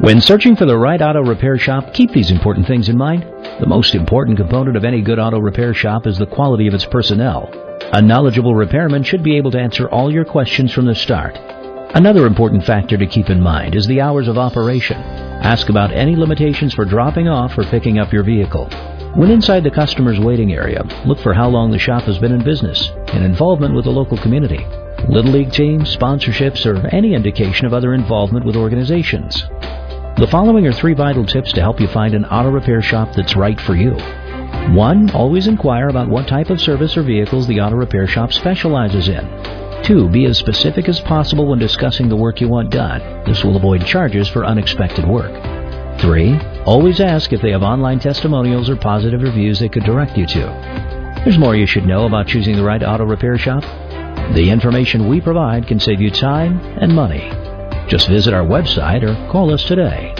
When searching for the right auto repair shop, keep these important things in mind. The most important component of any good auto repair shop is the quality of its personnel. A knowledgeable repairman should be able to answer all your questions from the start. Another important factor to keep in mind is the hours of operation. Ask about any limitations for dropping off or picking up your vehicle. When inside the customer's waiting area, look for how long the shop has been in business and involvement with the local community, Little League teams, sponsorships, or any indication of other involvement with organizations. The following are 3 vital tips to help you find an auto repair shop that's right for you. 1. Always inquire about what type of service or vehicles the auto repair shop specializes in. 2. Be as specific as possible when discussing the work you want done. This will avoid charges for unexpected work. 3. Always ask if they have online testimonials or positive reviews they could direct you to. There's more you should know about choosing the right auto repair shop. The information we provide can save you time and money. Just visit our website or call us today.